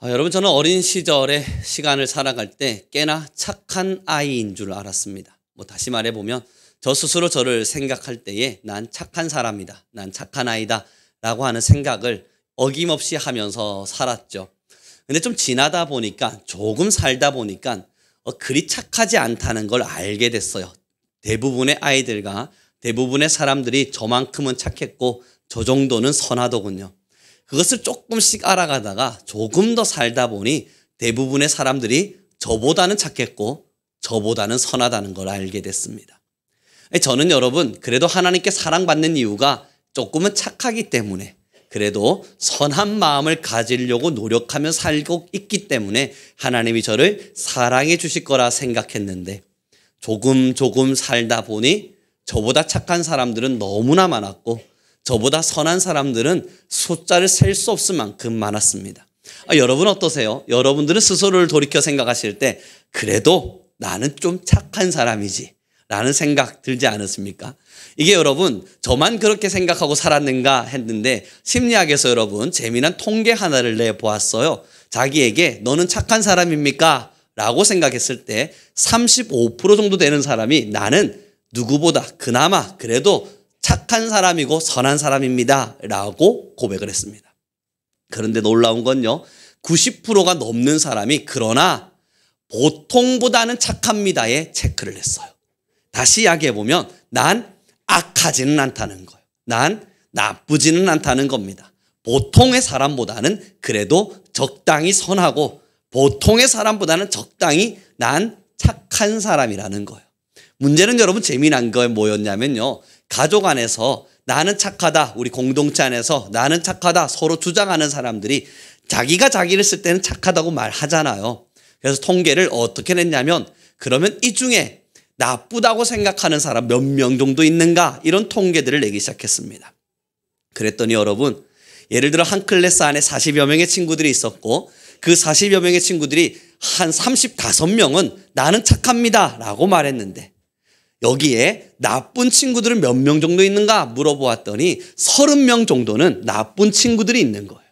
여러분, 저는 어린 시절의 시간을 살아갈 때 꽤나 착한 아이인 줄 알았습니다. 다시 말해보면 저 스스로 저를 생각할 때에 난 착한 사람이다, 난 착한 아이다 라고 하는 생각을 어김없이 하면서 살았죠. 근데 좀 지나다 보니까, 조금 살다 보니까 그리 착하지 않다는 걸 알게 됐어요. 대부분의 아이들과 대부분의 사람들이 저만큼은 착했고 저 정도는 선하더군요. 그것을 조금씩 알아가다가 조금 더 살다 보니 대부분의 사람들이 저보다는 착했고 저보다는 선하다는 걸 알게 됐습니다. 저는 여러분, 그래도 하나님께 사랑받는 이유가 조금은 착하기 때문에, 그래도 선한 마음을 가지려고 노력하며 살고 있기 때문에 하나님이 저를 사랑해 주실 거라 생각했는데, 조금 살다 보니 저보다 착한 사람들은 너무나 많았고 저보다 선한 사람들은 숫자를 셀 수 없을 만큼 많았습니다. 여러분 어떠세요? 여러분들은 스스로를 돌이켜 생각하실 때 그래도 나는 좀 착한 사람이지 라는 생각 들지 않으십니까? 이게 여러분, 저만 그렇게 생각하고 살았는가 했는데 심리학에서 여러분 재미난 통계 하나를 내보았어요. 자기에게 너는 착한 사람입니까? 라고 생각했을 때 35% 정도 되는 사람이 나는 누구보다 그나마 그래도 착한 사람이고 선한 사람입니다 라고 고백을 했습니다. 그런데 놀라운 건요, 90%가 넘는 사람이 그러나 보통보다는 착합니다에 체크를 했어요. 다시 이야기해보면 난 악하지는 않다는 거예요. 난 나쁘지는 않다는 겁니다. 보통의 사람보다는 그래도 적당히 선하고 보통의 사람보다는 적당히 난 착한 사람이라는 거예요. 문제는 여러분 재미난 거 뭐였냐면요, 가족 안에서 나는 착하다, 우리 공동체 안에서 나는 착하다 서로 주장하는 사람들이 자기가 자기를 쓸 때는 착하다고 말하잖아요. 그래서 통계를 어떻게 냈냐면, 그러면 이 중에 나쁘다고 생각하는 사람 몇 명 정도 있는가, 이런 통계들을 내기 시작했습니다. 그랬더니 여러분, 예를 들어 한 클래스 안에 40여 명의 친구들이 있었고 그 40여 명의 친구들이 한 35명은 나는 착합니다 라고 말했는데, 여기에 나쁜 친구들은 몇 명 정도 있는가 물어보았더니 30명 정도는 나쁜 친구들이 있는 거예요.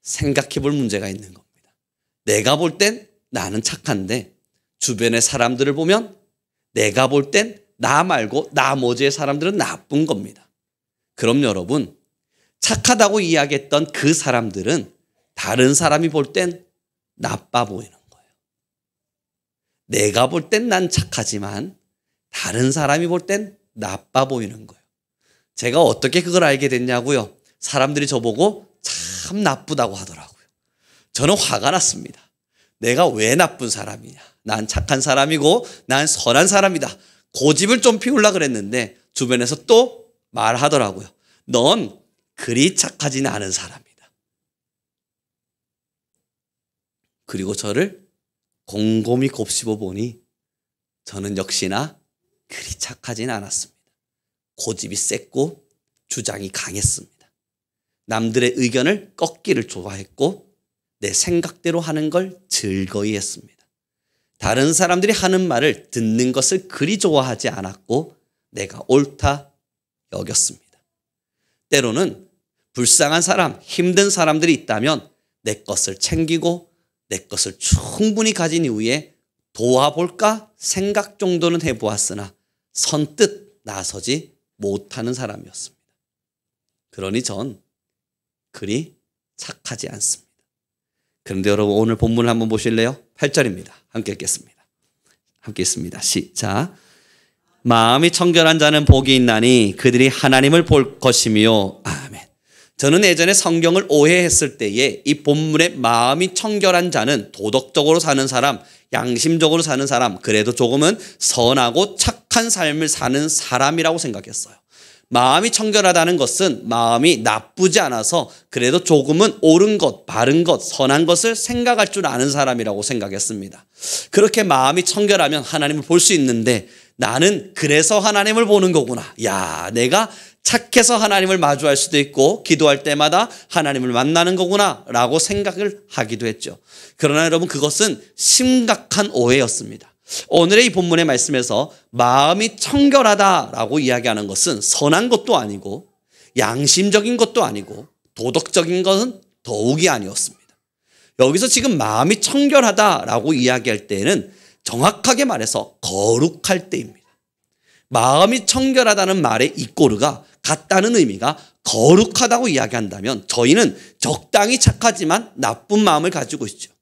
생각해 볼 문제가 있는 겁니다. 내가 볼 땐 나는 착한데 주변의 사람들을 보면 내가 볼 땐 나 말고 나머지의 사람들은 나쁜 겁니다. 그럼 여러분, 착하다고 이야기했던 그 사람들은 다른 사람이 볼 땐 나빠 보이는 거예요. 내가 볼 땐 난 착하지만 다른 사람이 볼 땐 나빠 보이는 거예요. 제가 어떻게 그걸 알게 됐냐고요? 사람들이 저보고 참 나쁘다고 하더라고요. 저는 화가 났습니다. 내가 왜 나쁜 사람이냐? 난 착한 사람이고 난 선한 사람이다. 고집을 좀 피우려고 그랬는데 주변에서 또 말하더라고요. 넌 그리 착하지는 않은 사람이다. 그리고 저를 곰곰이 곱씹어 보니 저는 역시나 그리 착하진 않았습니다. 고집이 셌고 주장이 강했습니다. 남들의 의견을 꺾기를 좋아했고 내 생각대로 하는 걸 즐거이 했습니다. 다른 사람들이 하는 말을 듣는 것을 그리 좋아하지 않았고 내가 옳다 여겼습니다. 때로는 불쌍한 사람, 힘든 사람들이 있다면 내 것을 챙기고 내 것을 충분히 가진 이후에 도와볼까 생각 정도는 해보았으나 선뜻 나서지 못하는 사람이었습니다. 그러니 전 그리 착하지 않습니다. 그런데 여러분, 오늘 본문을 한번 보실래요? 8절입니다. 함께 읽겠습니다. 함께 읽습니다. 시작. 마음이 청결한 자는 복이 있나니 그들이 하나님을 볼 것이며. 아멘. 저는 예전에 성경을 오해했을 때에 이 본문의 마음이 청결한 자는 도덕적으로 사는 사람, 양심적으로 사는 사람, 그래도 조금은 선하고 착한 삶을 사는 사람이라고 생각했어요. 마음이 청결하다는 것은 마음이 나쁘지 않아서 그래도 조금은 옳은 것, 바른 것, 선한 것을 생각할 줄 아는 사람이라고 생각했습니다. 그렇게 마음이 청결하면 하나님을 볼 수 있는데 나는 그래서 하나님을 보는 거구나. 야, 내가 착해서 하나님을 마주할 수도 있고 기도할 때마다 하나님을 만나는 거구나 라고 생각을 하기도 했죠. 그러나 여러분, 그것은 심각한 오해였습니다. 오늘의 이 본문의 말씀에서 마음이 청결하다라고 이야기하는 것은 선한 것도 아니고 양심적인 것도 아니고 도덕적인 것은 더욱이 아니었습니다. 여기서 지금 마음이 청결하다라고 이야기할 때에는 정확하게 말해서 거룩할 때입니다. 마음이 청결하다는 말의 이꼬르가 같다는 의미가 거룩하다고 이야기한다면 저희는 적당히 착하지만 나쁜 마음을 가지고 있죠.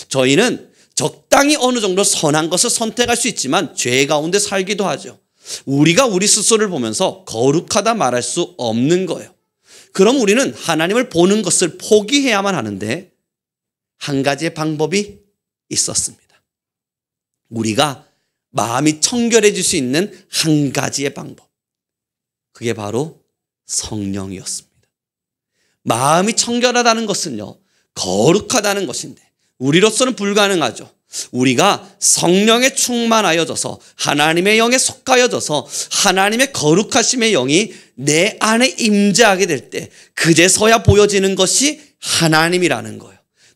저희는 적당히 어느 정도 선한 것을 선택할 수 있지만 죄 가운데 살기도 하죠. 우리가 우리 스스로를 보면서 거룩하다 말할 수 없는 거예요. 그럼 우리는 하나님을 보는 것을 포기해야만 하는데 한 가지의 방법이 있었습니다. 우리가 마음이 청결해질 수 있는 한 가지의 방법. 그게 바로 성령이었습니다. 마음이 청결하다는 것은요, 거룩하다는 것인데 우리로서는 불가능하죠. 우리가 성령에 충만하여져서 하나님의 영에 속하여져서 하나님의 거룩하심의 영이 내 안에 임재하게 될 때 그제서야 보여지는 것이 하나님이라는 거예요.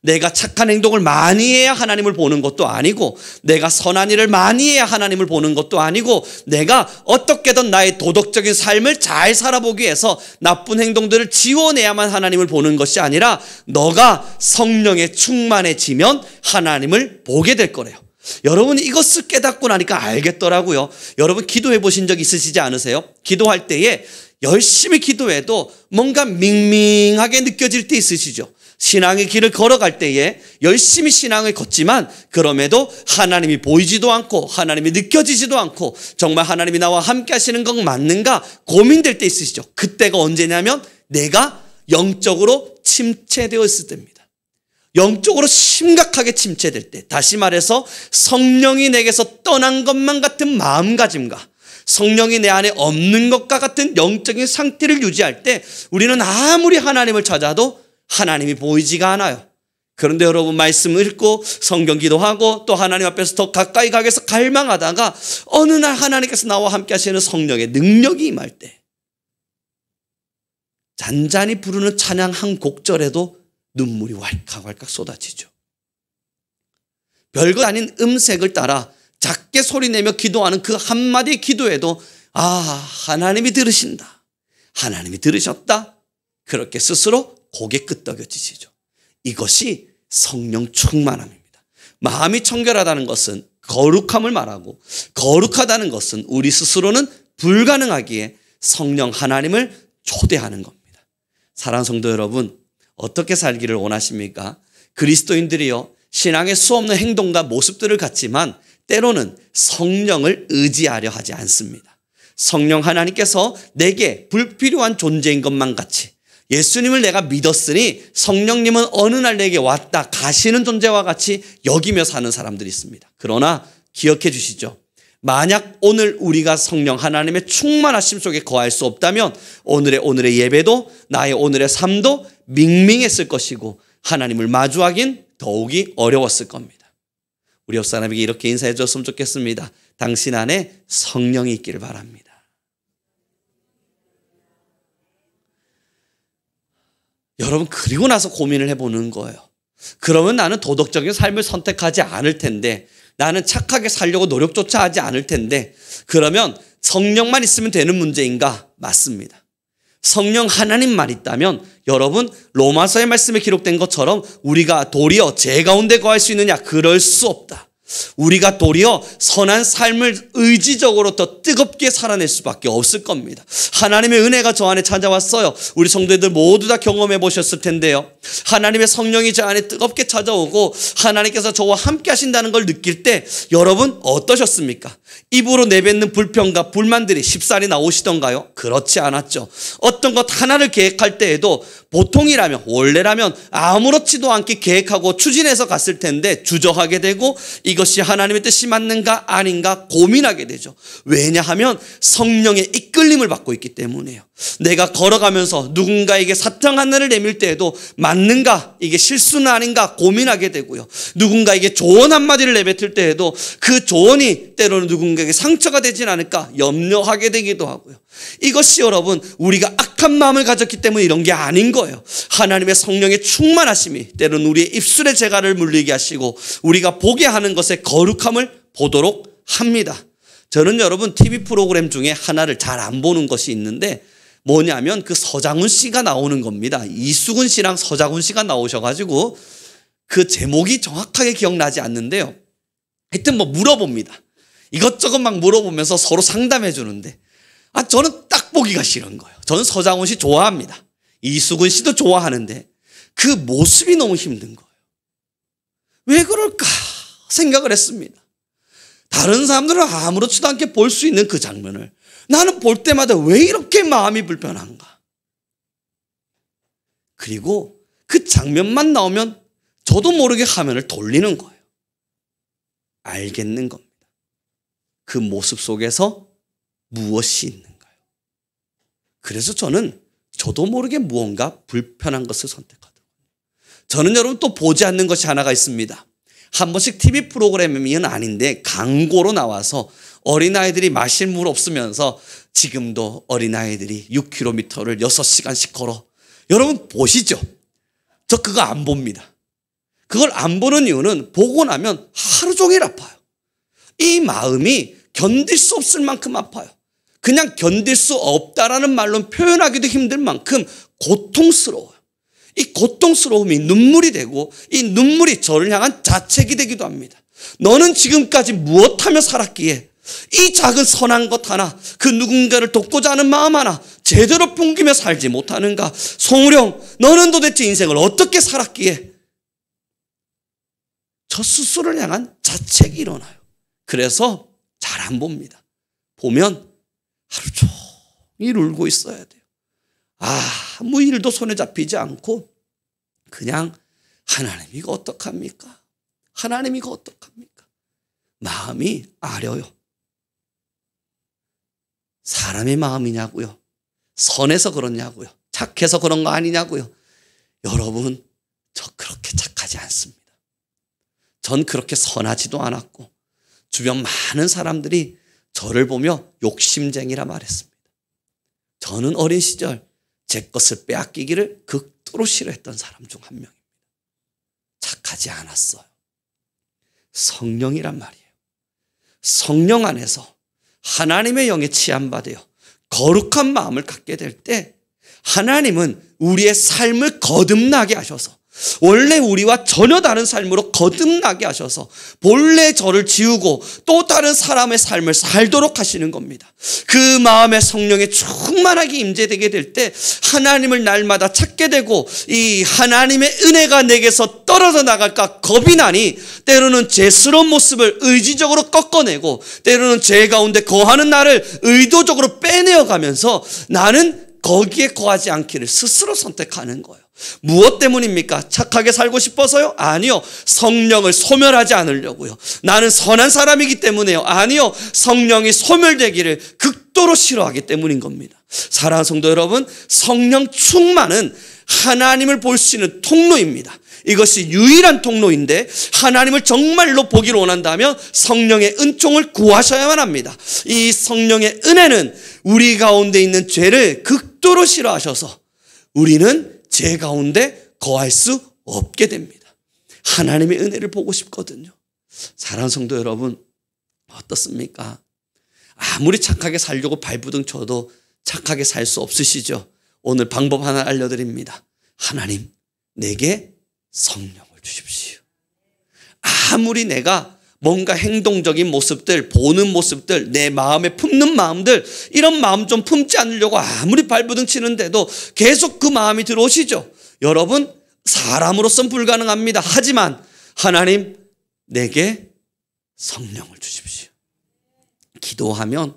내가 착한 행동을 많이 해야 하나님을 보는 것도 아니고 내가 선한 일을 많이 해야 하나님을 보는 것도 아니고 내가 어떻게든 나의 도덕적인 삶을 잘 살아보기 위해서 나쁜 행동들을 지워내야만 하나님을 보는 것이 아니라 너가 성령에 충만해지면 하나님을 보게 될 거래요. 여러분 이것을 깨닫고 나니까 알겠더라고요. 여러분 기도해 보신 적 있으시지 않으세요? 기도할 때에 열심히 기도해도 뭔가 밍밍하게 느껴질 때 있으시죠? 신앙의 길을 걸어갈 때에 열심히 신앙을 걷지만 그럼에도 하나님이 보이지도 않고 하나님이 느껴지지도 않고 정말 하나님이 나와 함께 하시는 건 맞는가 고민될 때 있으시죠. 그때가 언제냐면 내가 영적으로 침체되어 있을 때입니다. 영적으로 심각하게 침체될 때, 다시 말해서 성령이 내게서 떠난 것만 같은 마음가짐과 성령이 내 안에 없는 것과 같은 영적인 상태를 유지할 때 우리는 아무리 하나님을 찾아도 하나님이 보이지가 않아요. 그런데 여러분 말씀 읽고 성경 기도하고 또 하나님 앞에서 더 가까이 가기 위해서 갈망하다가 어느 날 하나님께서 나와 함께 하시는 성령의 능력이 임할 때 잔잔히 부르는 찬양 한 곡절에도 눈물이 왈칵왈칵 쏟아지죠. 별것 아닌 음색을 따라 작게 소리내며 기도하는 그 한마디 기도에도 하나님이 들으신다. 하나님이 들으셨다. 그렇게 스스로 고개 끄덕여지시죠. 이것이 성령 충만함입니다. 마음이 청결하다는 것은 거룩함을 말하고 거룩하다는 것은 우리 스스로는 불가능하기에 성령 하나님을 초대하는 겁니다. 사랑하는 성도 여러분, 어떻게 살기를 원하십니까? 그리스도인들이요, 신앙의 수없는 행동과 모습들을 갖지만 때로는 성령을 의지하려 하지 않습니다. 성령 하나님께서 내게 불필요한 존재인 것만 같이 예수님을 내가 믿었으니 성령님은 어느 날 내게 왔다 가시는 존재와 같이 여기며 사는 사람들이 있습니다. 그러나 기억해 주시죠. 만약 오늘 우리가 성령 하나님의 충만하심 속에 거할 수 없다면 오늘의 예배도 나의 오늘의 삶도 밍밍했을 것이고 하나님을 마주하긴 더욱이 어려웠을 겁니다. 우리 옆 사람에게 이렇게 인사해 줬으면 좋겠습니다. 당신 안에 성령이 있기를 바랍니다. 여러분 그리고 나서 고민을 해보는 거예요. 그러면 나는 도덕적인 삶을 선택하지 않을 텐데 나는 착하게 살려고 노력조차 하지 않을 텐데 그러면 성령만 있으면 되는 문제인가? 맞습니다. 성령 하나님만 있다면 여러분 로마서의 말씀에 기록된 것처럼 우리가 도리어 죄 가운데 거할 수 있느냐? 그럴 수 없다. 우리가 도리어 선한 삶을 의지적으로 더 뜨겁게 살아낼 수밖에 없을 겁니다. 하나님의 은혜가 저 안에 찾아왔어요. 우리 성도들 모두 다 경험해 보셨을 텐데요. 하나님의 성령이 저 안에 뜨겁게 찾아오고 하나님께서 저와 함께 하신다는 걸 느낄 때 여러분 어떠셨습니까? 입으로 내뱉는 불평과 불만들이 쉽사리 나오시던가요? 그렇지 않았죠. 어떤 것 하나를 계획할 때에도 보통이라면 원래라면 아무렇지도 않게 계획하고 추진해서 갔을 텐데 주저하게 되고 이것이 하나님의 뜻이 맞는가 아닌가 고민하게 되죠. 왜냐하면 성령의 이끌림을 받고 있기 때문이에요. 내가 걸어가면서 누군가에게 사탕 하나를 내밀 때에도 맞는가 이게 실수는 아닌가 고민하게 되고요. 누군가에게 조언 한마디를 내뱉을 때에도 그 조언이 때로는 누군가에게 상처가 되진 않을까 염려하게 되기도 하고요. 이것이 여러분 우리가 악한 마음을 가졌기 때문에 이런 게 아닌 거예요. 하나님의 성령의 충만하심이 때로는 우리의 입술의 재갈을 물리게 하시고 우리가 보게 하는 것의 거룩함을 보도록 합니다. 저는 여러분 TV 프로그램 중에 하나를 잘 안 보는 것이 있는데 뭐냐면 그 서장훈 씨가 나오는 겁니다. 이수근 씨랑 서장훈 씨가 나오셔가지고 그 제목이 정확하게 기억나지 않는데요. 하여튼 뭐 물어봅니다. 이것저것 막 물어보면서 서로 상담해 주는데 저는 딱 보기가 싫은 거예요. 저는 서장훈 씨 좋아합니다. 이수근 씨도 좋아하는데 그 모습이 너무 힘든 거예요. 왜 그럴까 생각을 했습니다. 다른 사람들은 아무렇지도 않게 볼 수 있는 그 장면을 나는 볼 때마다 왜 이렇게 마음이 불편한가. 그리고 그 장면만 나오면 저도 모르게 화면을 돌리는 거예요. 알겠는 겁니다. 그 모습 속에서 무엇이 있는가요? 그래서 저도 모르게 무언가 불편한 것을 선택하더라고요. 저는 여러분 또 보지 않는 것이 하나가 있습니다. 한 번씩 TV 프로그램이면 아닌데 광고로 나와서 어린아이들이 마실 물 없으면서 지금도 어린아이들이 6km를 6시간씩 걸어. 여러분 보시죠? 저 그거 안 봅니다. 그걸 안 보는 이유는 보고 나면 하루 종일 아파요. 이 마음이 견딜 수 없을 만큼 아파요. 그냥 견딜 수 없다라는 말로 표현하기도 힘들 만큼 고통스러워요. 이 고통스러움이 눈물이 되고 이 눈물이 저를 향한 자책이 되기도 합니다. 너는 지금까지 무엇하며 살았기에 이 작은 선한 것 하나, 그 누군가를 돕고자 하는 마음 하나 제대로 풍기며 살지 못하는가? 송우령, 너는 도대체 인생을 어떻게 살았기에? 저 스스로를 향한 자책이 일어나요. 그래서 잘 안 봅니다. 보면 하루 종일 울고 있어야 돼요. 아무 일도 손에 잡히지 않고 그냥 하나님 이거 어떡합니까? 하나님 이거 어떡합니까? 마음이 아려요. 사람의 마음이냐고요? 선해서 그렇냐고요? 착해서 그런 거 아니냐고요? 여러분, 저 그렇게 착하지 않습니다. 전 그렇게 선하지도 않았고 주변 많은 사람들이 저를 보며 욕심쟁이라 말했습니다. 저는 어린 시절 제 것을 빼앗기기를 극도로 싫어했던 사람 중 한 명입니다. 착하지 않았어요. 성령이란 말이에요. 성령 안에서 하나님의 영에 취함받아요. 거룩한 마음을 갖게 될 때 하나님은 우리의 삶을 거듭나게 하셔서 원래 우리와 전혀 다른 삶으로 거듭나게 하셔서 본래 저를 지우고 또 다른 사람의 삶을 살도록 하시는 겁니다. 그 마음에 성령에 충만하게 임재되게 될 때 하나님을 날마다 찾게 되고 이 하나님의 은혜가 내게서 떨어져 나갈까 겁이 나니 때로는 죄스러운 모습을 의지적으로 꺾어내고 때로는 죄 가운데 거하는 나를 의도적으로 빼내어 가면서 나는 거기에 거하지 않기를 스스로 선택하는 거예요. 무엇 때문입니까? 착하게 살고 싶어서요? 아니요. 성령을 소멸하지 않으려고요. 나는 선한 사람이기 때문에요? 아니요. 성령이 소멸되기를 극도로 싫어하기 때문인 겁니다. 사랑하는 성도 여러분, 성령 충만은 하나님을 볼 수 있는 통로입니다. 이것이 유일한 통로인데 하나님을 정말로 보기를 원한다면 성령의 은총을 구하셔야만 합니다. 이 성령의 은혜는 우리 가운데 있는 죄를 극도로 싫어하셔서 우리는 죄 가운데 거할 수 없게 됩니다. 하나님의 은혜를 보고 싶거든요. 사랑하는 성도 여러분, 어떻습니까? 아무리 착하게 살려고 발부둥 쳐도 착하게 살 수 없으시죠? 오늘 방법 하나 알려드립니다. 하나님, 내게 성령을 주십시오. 아무리 내가 뭔가 행동적인 모습들, 보는 모습들, 내 마음에 품는 마음들, 이런 마음 좀 품지 않으려고 아무리 발부둥 치는데도 계속 그 마음이 들어오시죠. 여러분, 사람으로서는 불가능합니다. 하지만 하나님, 내게 성령을 주십시오. 기도하면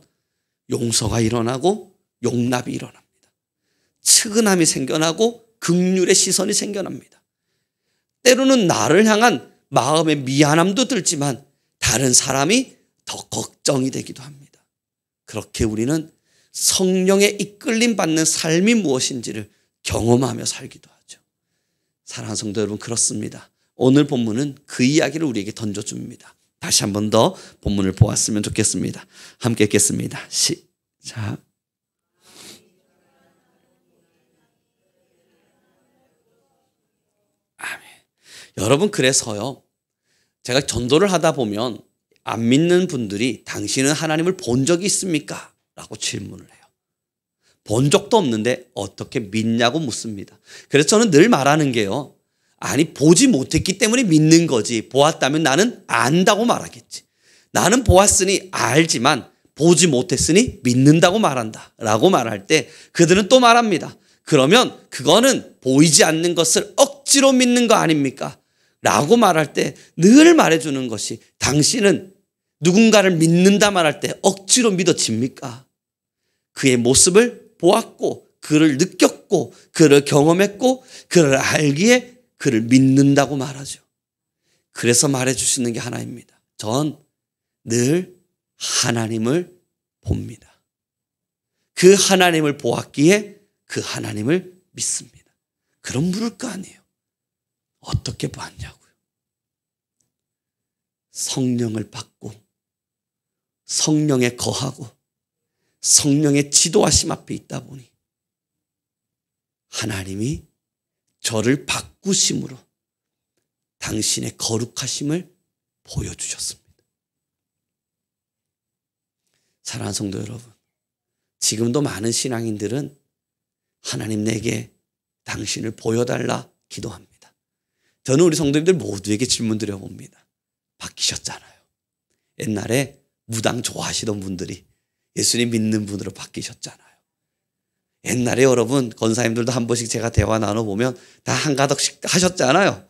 용서가 일어나고 용납이 일어납니다. 측은함이 생겨나고 긍휼의 시선이 생겨납니다. 때로는 나를 향한 마음의 미안함도 들지만 다른 사람이 더 걱정이 되기도 합니다. 그렇게 우리는 성령의 이끌림 받는 삶이 무엇인지를 경험하며 살기도 하죠. 사랑하는 성도 여러분, 그렇습니다. 오늘 본문은 그 이야기를 우리에게 던져줍니다. 다시 한 번 더 본문을 보았으면 좋겠습니다. 함께 읽겠습니다. 시작. 아멘. 여러분, 그래서요, 제가 전도를 하다 보면 안 믿는 분들이 당신은 하나님을 본 적이 있습니까? 라고 질문을 해요. 본 적도 없는데 어떻게 믿냐고 묻습니다. 그래서 저는 늘 말하는 게요, 아니, 보지 못했기 때문에 믿는 거지. 보았다면 나는 안다고 말하겠지. 나는 보았으니 알지만 보지 못했으니 믿는다고 말한다 라고 말할 때 그들은 또 말합니다. 그러면 그거는 보이지 않는 것을 억지로 믿는 거 아닙니까? 라고 말할 때 늘 말해주는 것이, 당신은 누군가를 믿는다 말할 때 억지로 믿어집니까? 그의 모습을 보았고 그를 느꼈고 그를 경험했고 그를 알기에 그를 믿는다고 말하죠. 그래서 말해주시는 게 하나입니다. 전 늘 하나님을 봅니다. 그 하나님을 보았기에 그 하나님을 믿습니다. 그럼 물을 거 아니에요. 어떻게 보았냐고요. 성령을 받고 성령에 거하고 성령의 지도하심 앞에 있다 보니 하나님이 저를 바꾸심으로 당신의 거룩하심을 보여주셨습니다. 사랑하는 성도 여러분, 지금도 많은 신앙인들은 하나님 내게 당신을 보여달라 기도합니다. 저는 우리 성도님들 모두에게 질문 드려봅니다. 바뀌셨잖아요. 옛날에 무당 좋아하시던 분들이 예수님 믿는 분으로 바뀌셨잖아요. 옛날에 여러분 권사님들도 한 번씩 제가 대화 나눠보면 다 한가닥씩 하셨잖아요.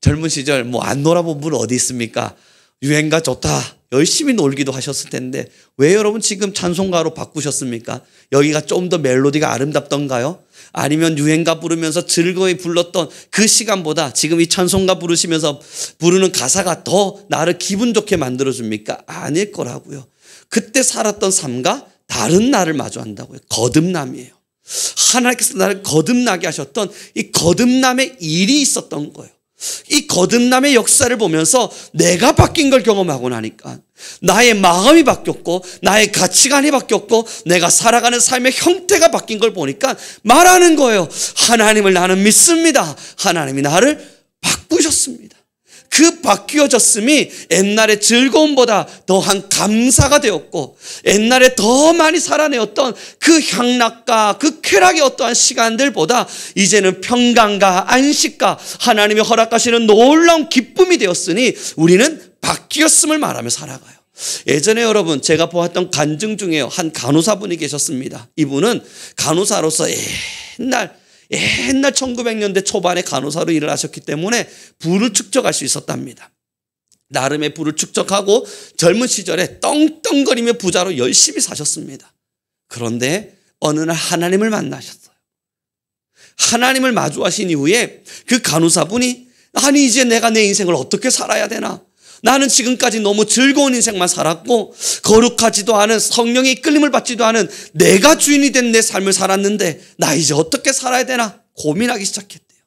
젊은 시절 뭐 안 놀아본 분 어디 있습니까? 유행가 좋다. 열심히 놀기도 하셨을 텐데 왜 여러분 지금 찬송가로 바꾸셨습니까? 여기가 좀 더 멜로디가 아름답던가요? 아니면 유행가 부르면서 즐거이 불렀던 그 시간보다 지금 이 찬송가 부르시면서 부르는 가사가 더 나를 기분 좋게 만들어줍니까? 아닐 거라고요. 그때 살았던 삶과 다른 나를 마주한다고요. 거듭남이에요. 하나님께서 나를 거듭나게 하셨던 이 거듭남의 일이 있었던 거예요. 이 거듭남의 역사를 보면서 내가 바뀐 걸 경험하고 나니까 나의 마음이 바뀌었고 나의 가치관이 바뀌었고 내가 살아가는 삶의 형태가 바뀐 걸 보니까 말하는 거예요. 하나님을 나는 믿습니다. 하나님이 나를 바꾸셨습니다. 그 바뀌어졌음이 옛날의 즐거움보다 더한 감사가 되었고 옛날에 더 많이 살아내었던 그 향락과 그 쾌락의 어떠한 시간들보다 이제는 평강과 안식과 하나님이 허락하시는 놀라운 기쁨이 되었으니 우리는 바뀌었음을 말하며 살아가요. 예전에 여러분 제가 보았던 간증 중에 한 간호사분이 계셨습니다. 이분은 간호사로서 옛날 1900년대 초반에 간호사로 일을 하셨기 때문에 부를 축적할 수 있었답니다. 나름의 부를 축적하고 젊은 시절에 떵떵거리며 부자로 열심히 사셨습니다. 그런데 어느 날 하나님을 만나셨어요. 하나님을 마주하신 이후에 그 간호사분이 아니 이제 내가 내 인생을 어떻게 살아야 되나? 나는 지금까지 너무 즐거운 인생만 살았고 거룩하지도 않은 성령의 이끌림을 받지도 않은 내가 주인이 된 내 삶을 살았는데 나 이제 어떻게 살아야 되나 고민하기 시작했대요.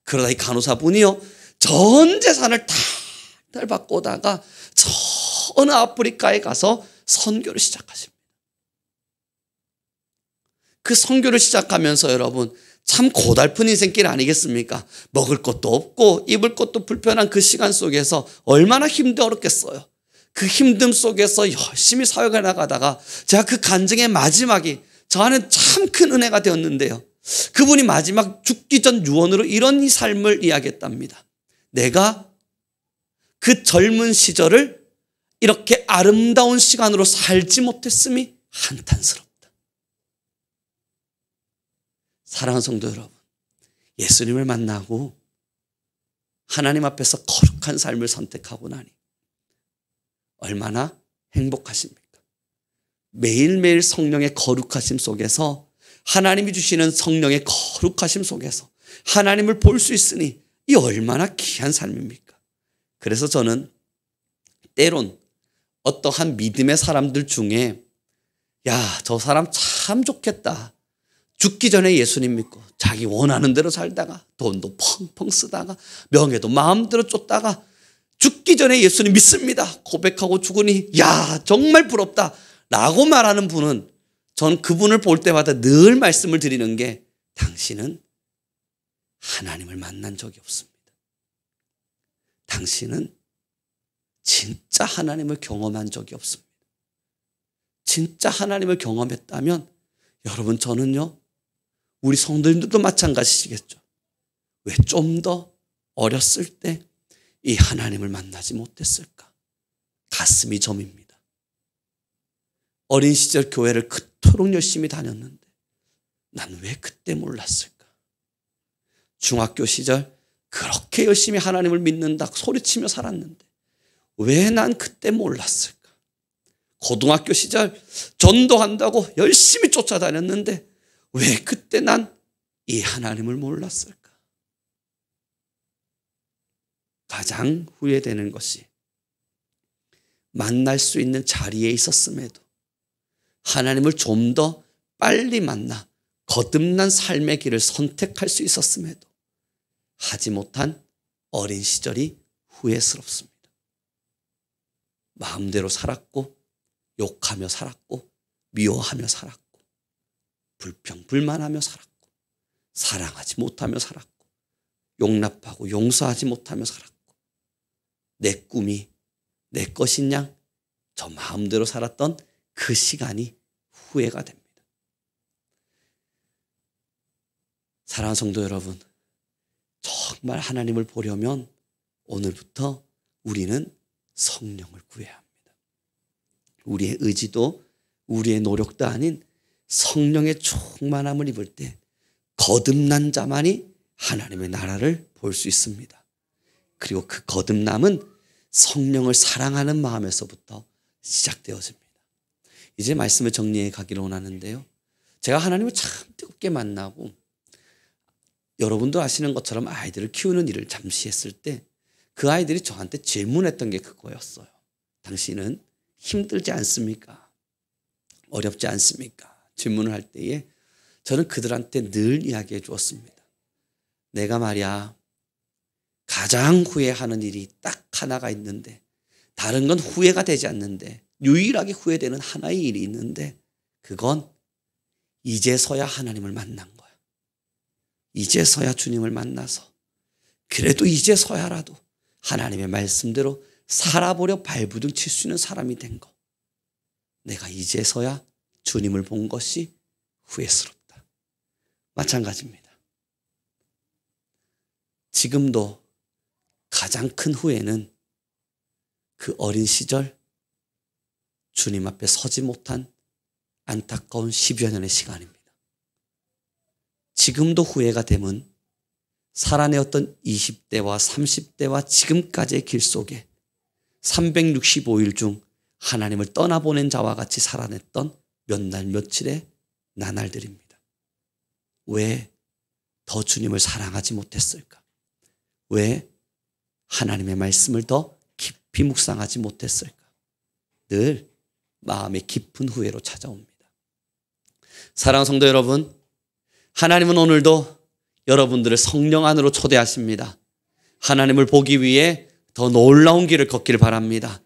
그러다 이 간호사분이요 전 재산을 다 바꾸다가 저 어느 아프리카에 가서 선교를 시작하십니다. 그 선교를 시작하면서 여러분 참 고달픈 인생길 아니겠습니까? 먹을 것도 없고 입을 것도 불편한 그 시간 속에서 얼마나 힘들었겠어요. 그 힘듦 속에서 열심히 사역을 나가다가 제가 그 간증의 마지막이 저한테 참 큰 은혜가 되었는데요. 그분이 마지막 죽기 전 유언으로 이런 이 삶을 이야기했답니다. 내가 그 젊은 시절을 이렇게 아름다운 시간으로 살지 못했음이 한탄스럽다. 사랑하는 성도 여러분, 예수님을 만나고 하나님 앞에서 거룩한 삶을 선택하고 나니 얼마나 행복하십니까? 매일매일 성령의 거룩하심 속에서 하나님이 주시는 성령의 거룩하심 속에서 하나님을 볼 수 있으니 이 얼마나 귀한 삶입니까? 그래서 저는 때론 어떠한 믿음의 사람들 중에 야, 저 사람 참 좋겠다. 죽기 전에 예수님 믿고 자기 원하는 대로 살다가 돈도 펑펑 쓰다가 명예도 마음대로 쫓다가 죽기 전에 예수님 믿습니다 고백하고 죽으니 야 정말 부럽다 라고 말하는 분은 전 그분을 볼 때마다 늘 말씀을 드리는 게 당신은 하나님을 만난 적이 없습니다. 당신은 진짜 하나님을 경험한 적이 없습니다. 진짜 하나님을 경험했다면 여러분 저는요 우리 성도님들도 마찬가지시겠죠. 왜 좀 더 어렸을 때 이 하나님을 만나지 못했을까? 가슴이 저밉니다. 어린 시절 교회를 그토록 열심히 다녔는데 난 왜 그때 몰랐을까? 중학교 시절 그렇게 열심히 하나님을 믿는다 소리치며 살았는데 왜 난 그때 몰랐을까? 고등학교 시절 전도한다고 열심히 쫓아다녔는데 왜 그때 난 이 하나님을 몰랐을까? 가장 후회되는 것이 만날 수 있는 자리에 있었음에도 하나님을 좀 더 빨리 만나 거듭난 삶의 길을 선택할 수 있었음에도 하지 못한 어린 시절이 후회스럽습니다. 마음대로 살았고 욕하며 살았고 미워하며 살았고 불평불만하며 살았고 사랑하지 못하며 살았고 용납하고 용서하지 못하며 살았고 내 꿈이 내 것인 양 저 마음대로 살았던 그 시간이 후회가 됩니다. 사랑하는 성도 여러분, 정말 하나님을 보려면 오늘부터 우리는 성령을 구해야 합니다. 우리의 의지도 우리의 노력도 아닌 성령의 충만함을 입을 때 거듭난 자만이 하나님의 나라를 볼 수 있습니다. 그리고 그 거듭남은 성령을 사랑하는 마음에서부터 시작되어집니다. 이제 말씀을 정리해 가기를 원하는데요. 제가 하나님을 참 뜨겁게 만나고 여러분도 아시는 것처럼 아이들을 키우는 일을 잠시 했을 때 그 아이들이 저한테 질문했던 게 그거였어요. 당신은 힘들지 않습니까? 어렵지 않습니까? 질문을 할 때에 저는 그들한테 늘 이야기해 주었습니다. 내가 말이야 가장 후회하는 일이 딱 하나가 있는데 다른 건 후회가 되지 않는데 유일하게 후회되는 하나의 일이 있는데 그건 이제서야 하나님을 만난 거야. 이제서야 주님을 만나서 그래도 이제서야라도 하나님의 말씀대로 살아보려 발부둥 칠 수 있는 사람이 된 거. 내가 이제서야 주님을 본 것이 후회스럽다. 마찬가지입니다. 지금도 가장 큰 후회는 그 어린 시절 주님 앞에 서지 못한 안타까운 10여 년의 시간입니다. 지금도 후회가 되면 살아내었던 20대와 30대와 지금까지의 길 속에 365일 중 하나님을 떠나보낸 자와 같이 살아냈던 몇 날 며칠의 나날들입니다. 왜 더 주님을 사랑하지 못했을까? 왜 하나님의 말씀을 더 깊이 묵상하지 못했을까? 늘 마음의 깊은 후회로 찾아옵니다. 사랑하는 성도 여러분, 하나님은 오늘도 여러분들을 성령 안으로 초대하십니다. 하나님을 보기 위해 더 놀라운 길을 걷기를 바랍니다.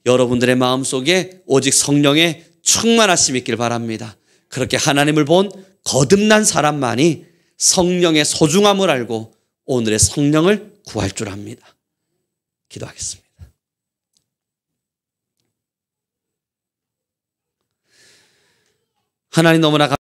여러분들의 마음속에 오직 성령의 충만하심이 있길 바랍니다. 그렇게 하나님을 본 거듭난 사람만이 성령의 소중함을 알고 오늘의 성령을 구할 줄 압니다. 기도하겠습니다. 하나님 너무나